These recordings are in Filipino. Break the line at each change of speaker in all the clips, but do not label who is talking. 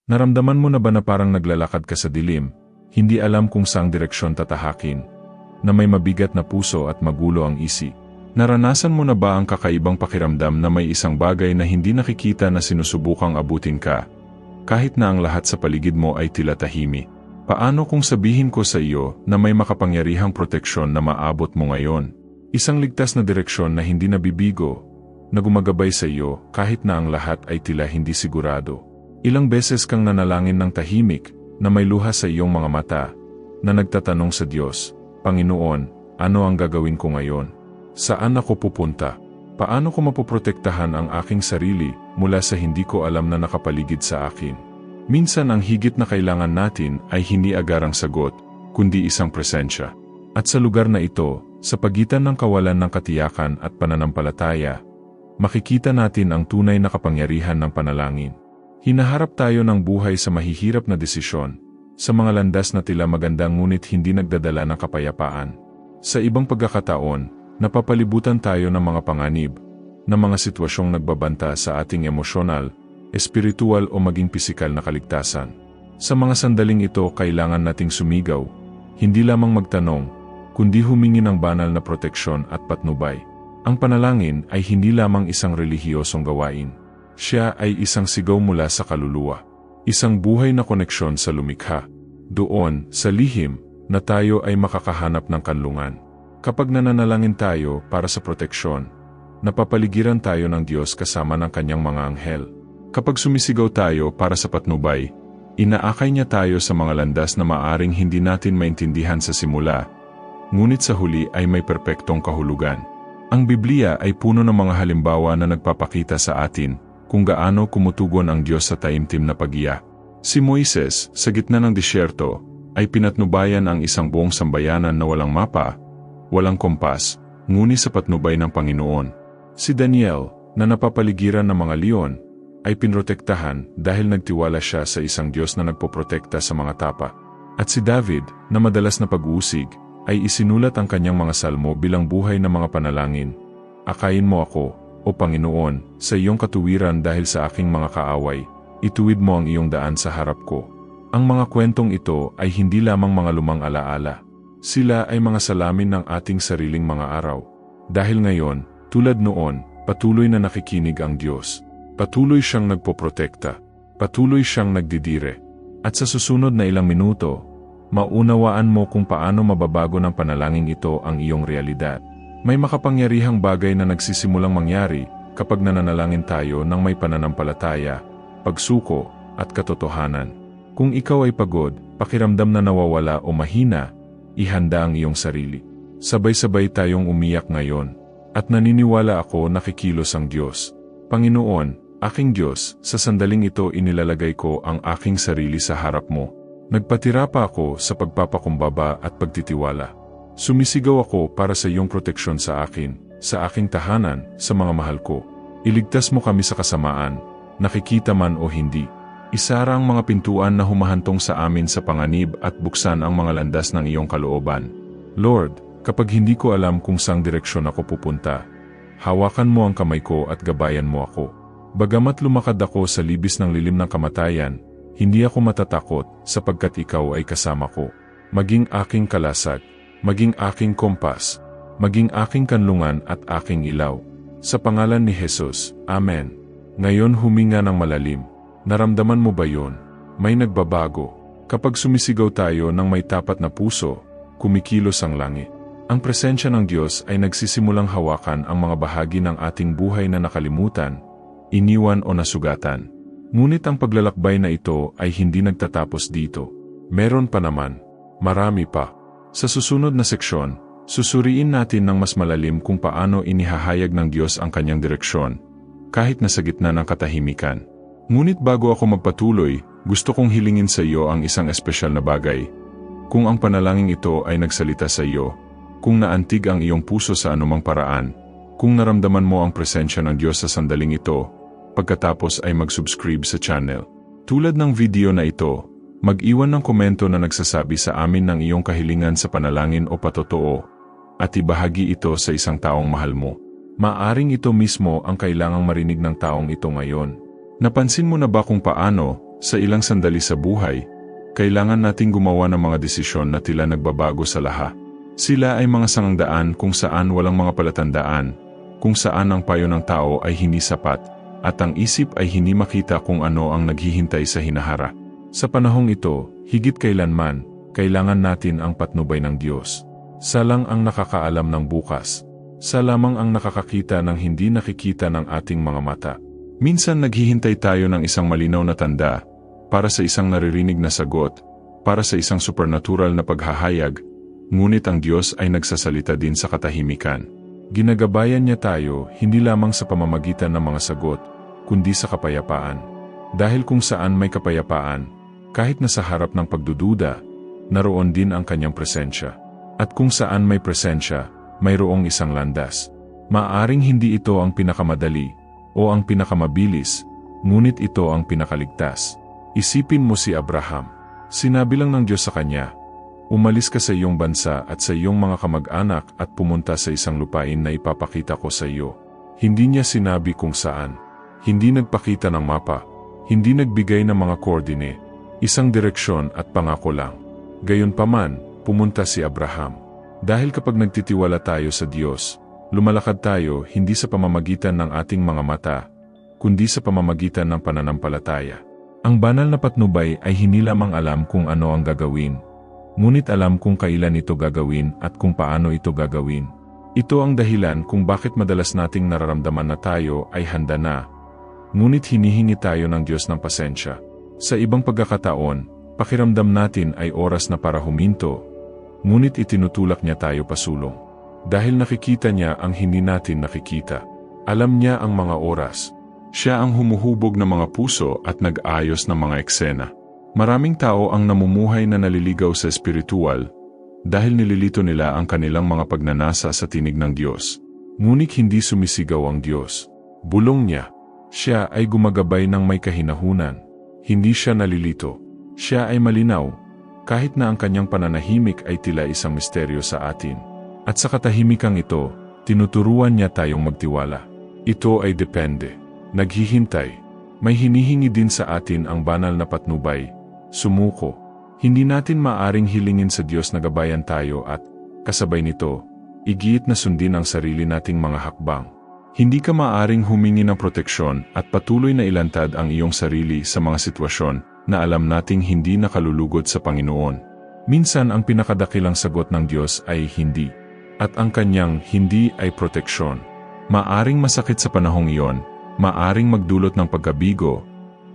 Naramdaman mo na ba na parang naglalakad ka sa dilim, hindi alam kung saang direksyon tatahakin, na may mabigat na puso at magulo ang isip? Naranasan mo na ba ang kakaibang pakiramdam na may isang bagay na hindi nakikita na sinusubukang abutin ka, kahit na ang lahat sa paligid mo ay tila tahimik? Paano kung sabihin ko sa iyo na may makapangyarihang proteksyon na maabot mo ngayon? Isang ligtas na direksyon na hindi nabibigo, na gumagabay sa iyo kahit na ang lahat ay tila hindi sigurado. Ilang beses kang nanalangin ng tahimik, na may luha sa iyong mga mata, na nagtatanong sa Diyos, Panginoon, ano ang gagawin ko ngayon? Saan ako pupunta? Paano ko mapoprotektahan ang aking sarili mula sa hindi ko alam na nakapaligid sa akin? Minsan ang higit na kailangan natin ay hindi agarang sagot, kundi isang presensya. At sa lugar na ito, sa pagitan ng kawalan ng katiyakan at pananampalataya, makikita natin ang tunay na kapangyarihan ng panalangin. Hinaharap tayo ng buhay sa mahihirap na desisyon, sa mga landas na tila magandang ngunit hindi nagdadala ng kapayapaan. Sa ibang pagkakataon, napapalibutan tayo ng mga panganib, ng mga sitwasyong nagbabanta sa ating emosyonal, espiritual o maging pisikal na kaligtasan. Sa mga sandaling ito, kailangan nating sumigaw, hindi lamang magtanong, kundi humingi ng banal na proteksyon at patnubay. Ang panalangin ay hindi lamang isang relihiyosong gawain. Siya ay isang sigaw mula sa kaluluwa, isang buhay na koneksyon sa lumikha. Doon, sa lihim, na tayo ay makakahanap ng kanlungan. Kapag nananalangin tayo para sa proteksyon, napapaligiran tayo ng Diyos kasama ng kanyang mga anghel. Kapag sumisigaw tayo para sa patnubay, inaakay niya tayo sa mga landas na maaring hindi natin maintindihan sa simula, ngunit sa huli ay may perpektong kahulugan. Ang Biblia ay puno ng mga halimbawa na nagpapakita sa atin kung gaano kumutugon ang Diyos sa taimtim na pag-iyak. Si Moises, sa gitna ng disyerto, ay pinatnubayan ang isang buong sambayanan na walang mapa, walang kompas, ngunit sa patnubay ng Panginoon. Si Daniel, na napapaligiran ng mga leon, ay pinrotektahan dahil nagtiwala siya sa isang Diyos na nagpoprotekta sa mga tapa. At si David, na madalas na pag-uusig, ay isinulat ang kanyang mga salmo bilang buhay na mga panalangin. Akayin mo ako, O Panginoon, sa iyong katuwiran dahil sa aking mga kaaway, ituwid mo ang iyong daan sa harap ko. Ang mga kwentong ito ay hindi lamang mga lumang alaala. Sila ay mga salamin ng ating sariling mga araw. Dahil ngayon, tulad noon, patuloy na nakikinig ang Diyos. Patuloy siyang nagpoprotekta. Patuloy siyang nagdidire. At sa susunod na ilang minuto, maunawaan mo kung paano mababago ng panalangin ito ang iyong realidad. May makapangyarihang bagay na nagsisimulang mangyari kapag nananalangin tayo ng may pananampalataya, pagsuko, at katotohanan. Kung ikaw ay pagod, pakiramdam na nawawala o mahina, ihanda ang iyong sarili. Sabay-sabay tayong umiyak ngayon, at naniniwala ako na kikilos ang Diyos. Panginoon, aking Diyos, sa sandaling ito inilalagay ko ang aking sarili sa harap mo. Nagpatira pa ako sa pagpapakumbaba at pagtitiwala. Sumisigaw ako para sa iyong proteksyon sa akin, sa aking tahanan, sa mga mahal ko. Iligtas mo kami sa kasamaan, nakikita man o hindi. Isara ang mga pintuan na humahantong sa amin sa panganib at buksan ang mga landas ng iyong kalooban. Lord, kapag hindi ko alam kung saang direksyon ako pupunta, hawakan mo ang kamay ko at gabayan mo ako. Bagamat lumakad ako sa libis ng lilim ng kamatayan, hindi ako matatakot sapagkat ikaw ay kasama ko. Maging aking kalasag, maging aking kompas, maging aking kanlungan at aking ilaw. Sa pangalan ni Jesus, Amen. Ngayon huminga ng malalim. Naramdaman mo ba yun? May nagbabago. Kapag sumisigaw tayo ng may tapat na puso, kumikilos ang langit. Ang presensya ng Diyos ay nagsisimulang hawakan ang mga bahagi ng ating buhay na nakalimutan, iniwan o nasugatan. Ngunit ang paglalakbay na ito ay hindi nagtatapos dito. Meron pa naman. Marami pa. Sa susunod na seksyon, susuriin natin ng mas malalim kung paano inihahayag ng Diyos ang kanyang direksyon, kahit na sa gitna ng katahimikan. Ngunit bago ako magpatuloy, gusto kong hilingin sa iyo ang isang espesyal na bagay. Kung ang panalangin ito ay nagsalita sa iyo, kung naantig ang iyong puso sa anumang paraan, kung naramdaman mo ang presensya ng Diyos sa sandaling ito, pagkatapos ay mag-subscribe sa channel. Tulad ng video na ito, mag-iwan ng komento na nagsasabi sa amin ng iyong kahilingan sa panalangin o patotoo, at ibahagi ito sa isang taong mahal mo. Maaring ito mismo ang kailangang marinig ng taong ito ngayon. Napansin mo na ba kung paano, Sa ilang sandali sa buhay, kailangan nating gumawa ng mga desisyon na tila nagbabago sa lahat. Sila ay mga sangandaan kung saan walang mga palatandaan, kung saan ang payo ng tao ay hindi sapat, at ang isip ay hindi makita kung ano ang naghihintay sa hinaharap. Sa panahong ito, higit kailanman, kailangan natin ang patnubay ng Diyos. Siya lang ang nakakaalam ng bukas. Siya lamang ang nakakakita ng hindi nakikita ng ating mga mata. Minsan naghihintay tayo ng isang malinaw na tanda, para sa isang naririnig na sagot, para sa isang supernatural na paghahayag, ngunit ang Diyos ay nagsasalita din sa katahimikan. Ginagabayan niya tayo hindi lamang sa pamamagitan ng mga sagot, kundi sa kapayapaan. Dahil kung saan may kapayapaan, kahit na sa harap ng pagdududa, naroon din ang kanyang presensya. At kung saan may presensya, mayroong isang landas. Maaring hindi ito ang pinakamadali o ang pinakamabilis, ngunit ito ang pinakaligtas. Isipin mo si Abraham. Sinabi lang ng Diyos sa kanya, "Umalis ka sa iyong bansa at sa iyong mga kamag-anak at pumunta sa isang lupain na ipapakita ko sa iyo." Hindi niya sinabi kung saan. Hindi nagpakita ng mapa. Hindi nagbigay ng mga koordine. Isang direksyon at pangako lang. Gayunpaman, pumunta si Abraham. Dahil kapag nagtitiwala tayo sa Diyos, lumalakad tayo hindi sa pamamagitan ng ating mga mata, kundi sa pamamagitan ng pananampalataya. Ang banal na patnubay ay hindi lamang alam kung ano ang gagawin, ngunit alam kung kailan ito gagawin at kung paano ito gagawin. Ito ang dahilan kung bakit madalas nating nararamdaman na tayo ay handa na, ngunit hinihingi tayo ng Diyos ng pasensya. Sa ibang pagkakataon, pakiramdam natin ay oras na para huminto, ngunit itinutulak niya tayo pasulong. Dahil nakikita niya ang hindi natin nakikita. Alam niya ang mga oras. Siya ang humuhubog ng mga puso at nag-ayos ng mga eksena. Maraming tao ang namumuhay na naliligaw sa espiritual dahil nililito nila ang kanilang mga pagnanasa sa tinig ng Diyos. Ngunit hindi sumisigaw ang Diyos. Bulong niya. Siya ay gumagabay ng may kahinahunan. Hindi siya nalilito. Siya ay malinaw, kahit na ang kanyang pananahimik ay tila isang misteryo sa atin. At sa katahimikang ito, tinuturuan niya tayong magtiwala. Ito ay depende. Naghihintay. May hinihingi din sa atin ang banal na patnubay. Sumuko. Hindi natin maaring hilingin sa Diyos na gabayan tayo at, kasabay nito, igiit na sundin ang sarili nating mga hakbang. Hindi ka maaring humingi ng proteksyon at patuloy na ilantad ang iyong sarili sa mga sitwasyon na alam nating hindi nakalulugod sa Panginoon. Minsan ang pinakadakilang sagot ng Diyos ay hindi. At ang kanyang hindi ay proteksyon. Maaring masakit sa panahong iyon, maaring magdulot ng pagkabigo,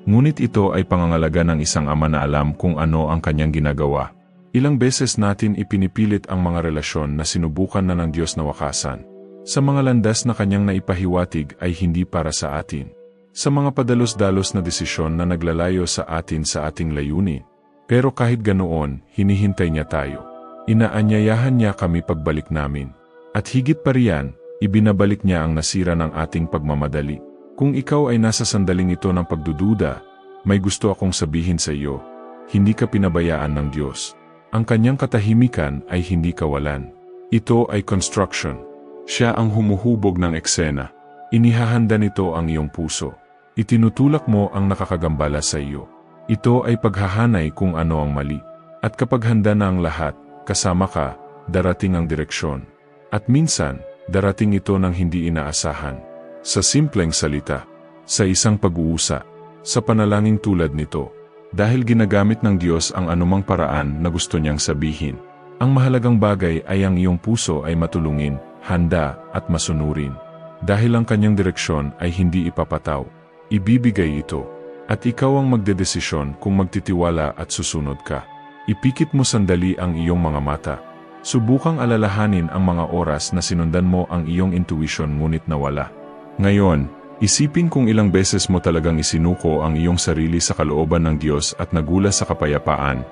ngunit ito ay pangangalaga ng isang ama na alam kung ano ang kanyang ginagawa. Ilang beses natin ipinipilit ang mga relasyon na sinubukan na ng Diyos na wakasan. Sa mga landas na kanyang naipahiwatig ay hindi para sa atin. Sa mga padalos-dalos na desisyon na naglalayo sa atin sa ating layunin. Pero kahit ganoon, hinihintay niya tayo. Inaanyayahan niya kami pagbalik namin. At higit pa riyan, ibinabalik niya ang nasira ng ating pagmamadali. Kung ikaw ay nasa sandaling ito ng pagdududa, may gusto akong sabihin sa iyo, hindi ka pinabayaan ng Diyos. Ang kanyang katahimikan ay hindi kawalan. Ito ay construction. Siya ang humuhubog ng eksena. Inihahanda nito ang iyong puso. Itinutulak mo ang nakakagambala sa iyo. Ito ay paghahanay kung ano ang mali. At kapag handa na ang lahat, kasama ka, darating ang direksyon. At minsan, darating ito ng hindi inaasahan. Sa simpleng salita, sa isang pag-uusa, sa panalangin tulad nito, dahil ginagamit ng Diyos ang anumang paraan na gusto niyang sabihin. Ang mahalagang bagay ay ang iyong puso ay matulungin, handa at masunurin. Dahil ang kanyang direksyon ay hindi ipapataw, ibibigay ito. At ikaw ang magdedesisyon kung magtitiwala at susunod ka. Ipikit mo sandali ang iyong mga mata. Subukang alalahanin ang mga oras na sinundan mo ang iyong intuition ngunit nawala. Ngayon, isipin kung ilang beses mo talagang isinuko ang iyong sarili sa kalooban ng Diyos at nagula sa kapayapaan.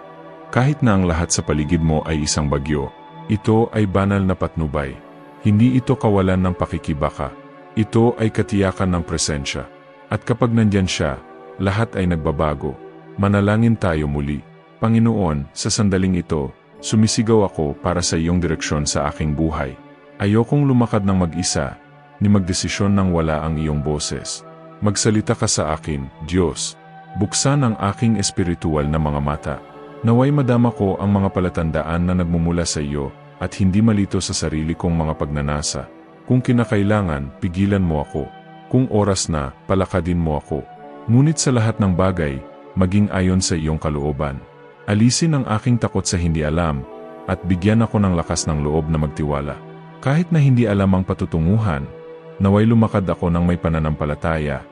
Kahit na ang lahat sa paligid mo ay isang bagyo, ito ay banal na patnubay. Hindi ito kawalan ng pakikibaka. Ito ay katiyakan ng presensya. At kapag nandyan siya, lahat ay nagbabago. Manalangin tayo muli. Panginoon, sa sandaling ito, sumisigaw ako para sa iyong direksyon sa aking buhay. Ayokong lumakad ng mag-isa, ni magdesisyon nang wala ang iyong boses. Magsalita ka sa akin, Diyos. Buksan ang aking espiritual na mga mata. Naway madama ko ang mga palatandaan na nagmumula sa iyo at hindi malito sa sarili kong mga pagnanasa. Kung kinakailangan, pigilan mo ako. Kung oras na, palakadin mo ako. Ngunit sa lahat ng bagay, maging ayon sa iyong kalooban. Alisin ang aking takot sa hindi alam at bigyan ako ng lakas ng loob na magtiwala. Kahit na hindi alam ang patutunguhan, naway lumakad ako ng may pananampalataya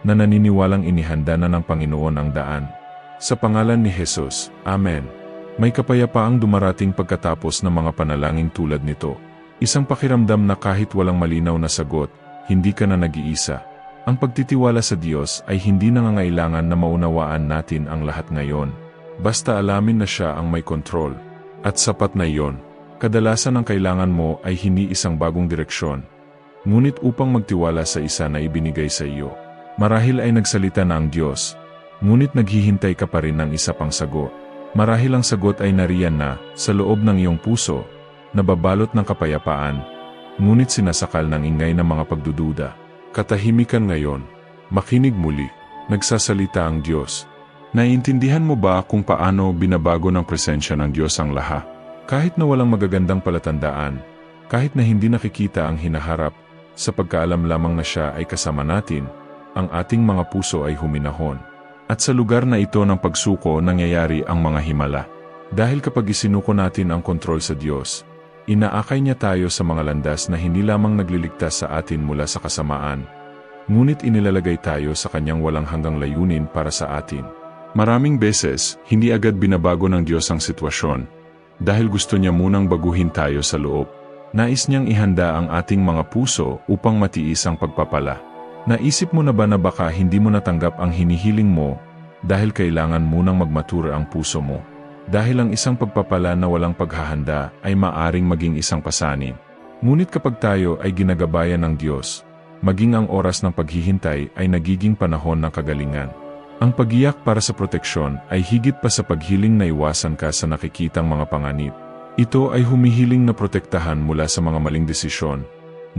na naniniwalang inihanda na ng Panginoon ang daan. Sa pangalan ni Jesus, Amen. May kapayapaang dumarating pagkatapos ng mga panalangin tulad nito. Isang pakiramdam na kahit walang malinaw na sagot, hindi ka na nag-iisa. Ang pagtitiwala sa Diyos ay hindi nangangailangan na maunawaan natin ang lahat ngayon. Basta alamin na Siya ang may kontrol. At sapat na iyon. Kadalasan ang kailangan mo ay hindi isang bagong direksyon, ngunit upang magtiwala sa isa na ibinigay sa iyo. Marahil ay nagsalita na ang Diyos, ngunit naghihintay ka pa rin ng isa pang sagot. Marahil ang sagot ay nariyan na, sa loob ng iyong puso, nababalot ng kapayapaan, ngunit sinasakal ng ingay ng mga pagdududa. Katahimikan ngayon, makinig muli, nagsasalita ang Diyos. Naiintindihan mo ba kung paano binabago ng presensya ng Diyos ang lahat? Kahit na walang magagandang palatandaan, kahit na hindi nakikita ang hinaharap, sa pagkaalam lamang na Siya ay kasama natin, ang ating mga puso ay huminahon. At sa lugar na ito ng pagsuko nangyayari ang mga himala. Dahil kapag isinuko natin ang kontrol sa Diyos, inaakay niya tayo sa mga landas na hindi lamang nagliligtas sa atin mula sa kasamaan, ngunit inilalagay tayo sa Kanyang walang hanggang layunin para sa atin. Maraming beses, hindi agad binabago ng Diyos ang sitwasyon, dahil gusto niya munang baguhin tayo sa loob. Nais niyang ihanda ang ating mga puso upang matiis ang pagpapala. Naisip mo na ba na baka hindi mo natanggap ang hinihiling mo dahil kailangan munang magmatura ang puso mo? Dahil ang isang pagpapala na walang paghahanda ay maaring maging isang pasanin. Ngunit kapag tayo ay ginagabayan ng Diyos, maging ang oras ng paghihintay ay nagiging panahon ng kagalingan. Ang pag-iyak para sa proteksyon ay higit pa sa paghiling na iwasan ka sa nakikitang mga panganib. Ito ay humihiling na protektahan mula sa mga maling desisyon,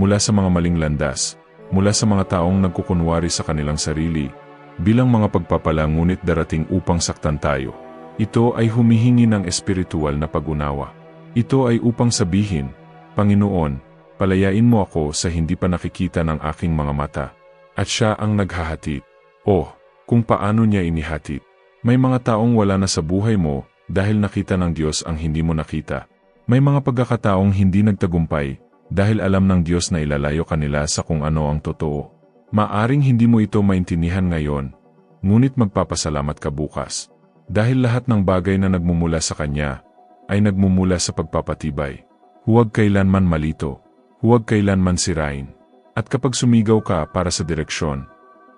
mula sa mga maling landas, mula sa mga taong nagkukunwari sa kanilang sarili, bilang mga pagpapala ngunit darating upang saktan tayo. Ito ay humihingi ng espiritual na pag-unawa. Ito ay upang sabihin, Panginoon, palayain mo ako sa hindi pa nakikita ng aking mga mata. At Siya ang naghahatid. Oh, kung paano niya inihatid. May mga taong wala na sa buhay mo dahil nakita ng Diyos ang hindi mo nakita. May mga pagkakataong hindi nagtagumpay dahil alam ng Diyos na ilalayo kanila sa kung ano ang totoo. Maaring hindi mo ito maintindihan ngayon, ngunit magpapasalamat ka bukas. Dahil lahat ng bagay na nagmumula sa Kanya ay nagmumula sa pagpapatibay. Huwag kailanman malito, huwag kailanman sirain. At kapag sumigaw ka para sa direksyon,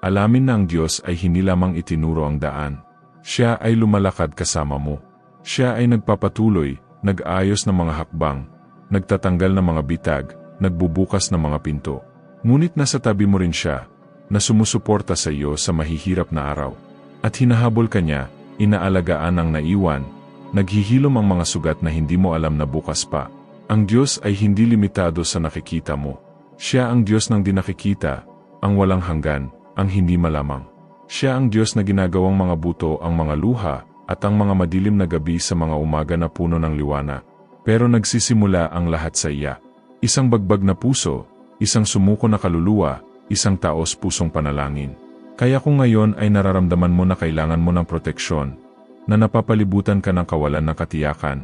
alamin na ang Diyos ay hindi lamang itinuro ang daan. Siya ay lumalakad kasama mo. Siya ay nagpapatuloy, nag-ayos ng mga hakbang, nagtatanggal ng mga bitag, nagbubukas ng mga pinto. Ngunit nasa tabi mo rin Siya, na sumusuporta sa iyo sa mahihirap na araw. At hinahabol ka niya, inaalagaan ang naiwan, naghihilom ang mga sugat na hindi mo alam na bukas pa. Ang Diyos ay hindi limitado sa nakikita mo. Siya ang Diyos ng di nakikita, ang walang hanggan, ang hindi malamang. Siya ang Diyos na ginagawang mga buto ang mga luha at ang mga madilim na gabi sa mga umaga na puno ng liwanag. Pero nagsisimula ang lahat sa iya. Isang bagbag na puso, isang sumuko na kaluluwa, isang taos pusong panalangin. Kaya kung ngayon ay nararamdaman mo na kailangan mo ng proteksyon, na napapalibutan ka ng kawalan ng katiyakan,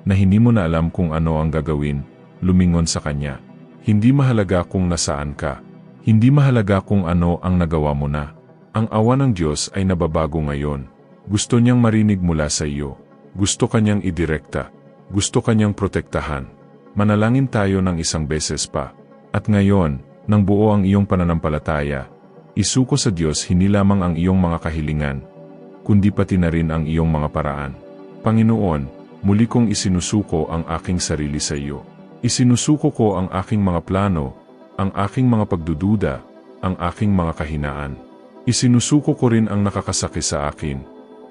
na hindi mo na alam kung ano ang gagawin, lumingon sa Kanya. Hindi mahalaga kung nasaan ka. Hindi mahalaga kung ano ang nagawa mo na. Ang awa ng Diyos ay nababago ngayon. Gusto Niyang marinig mula sa iyo. Gusto Kanyang idirekta. Gusto Kanyang protektahan. Manalangin tayo ng isang beses pa. At ngayon, nang buo ang iyong pananampalataya, isuko sa Diyos hindi lamang ang iyong mga kahilingan, kundi pati na rin ang iyong mga paraan. Panginoon, muli kong isinusuko ang aking sarili sa iyo. Isinusuko ko ang aking mga plano, ang aking mga pagdududa, ang aking mga kahinaan. Isinusuko ko rin ang nakakasakit sa akin,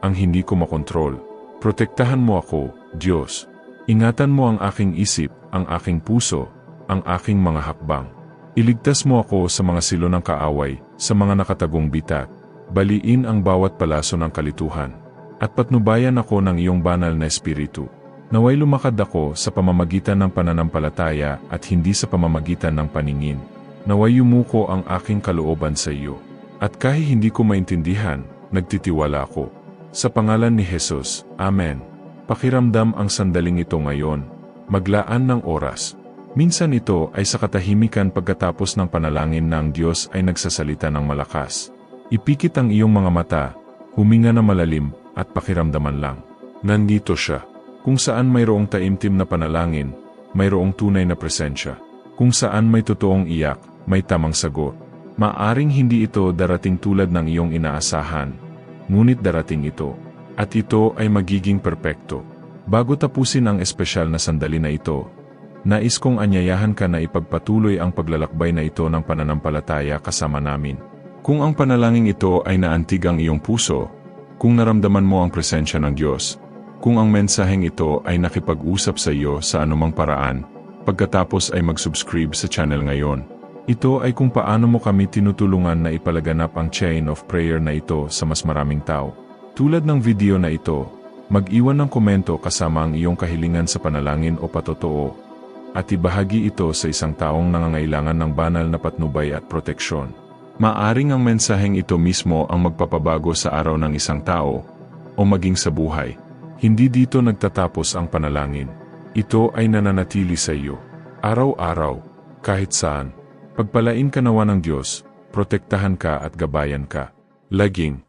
ang hindi ko makontrol. Protektahan mo ako, Diyos. Ingatan mo ang aking isip, ang aking puso, ang aking mga hakbang. Iligtas mo ako sa mga silo ng kaaway, sa mga nakatagong bitag. Baliin ang bawat palaso ng kalituhan. At patnubayan ako ng iyong banal na espiritu. Naway lumakad ako sa pamamagitan ng pananampalataya at hindi sa pamamagitan ng paningin. Naway yumuko ang aking kalooban sa iyo. At kahit hindi ko maintindihan, nagtitiwala ako. Sa pangalan ni Jesus, Amen. Pakiramdam ang sandaling ito ngayon. Maglaan ng oras. Minsan ito ay sa katahimikan pagkatapos ng panalangin na ang Diyos ay nagsasalita ng malakas. Ipikit ang iyong mga mata, huminga na malalim, at pakiramdaman lang. Nandito siya. Kung saan mayroong taimtim na panalangin, mayroong tunay na presensya. Kung saan may totoong iyak, may tamang sagot. Maaring hindi ito darating tulad ng iyong inaasahan, ngunit darating ito. At ito ay magiging perpekto. Bago tapusin ang espesyal na sandali na ito, nais kong anyayahan ka na ipagpatuloy ang paglalakbay na ito ng pananampalataya kasama namin. Kung ang panalangin ito ay naantig ang iyong puso, kung naramdaman mo ang presensya ng Diyos, kung ang mensaheng ito ay nakipag-usap sa iyo sa anumang paraan, pagkatapos ay mag-subscribe sa channel ngayon. Ito ay kung paano mo kami tinutulungan na ipalaganap ang chain of prayer na ito sa mas maraming tao. Tulad ng video na ito, mag-iwan ng komento kasama ang iyong kahilingan sa panalangin o patotoo, at ibahagi ito sa isang taong nangangailangan ng banal na patnubay at proteksyon. Maaring ang mensaheng ito mismo ang magpapabago sa araw ng isang tao, o maging sa buhay. Hindi dito nagtatapos ang panalangin. Ito ay nananatili sa iyo. Araw-araw, kahit saan. Pagpalain ka nawa ng Diyos, protektahan ka at gabayan ka. Laging.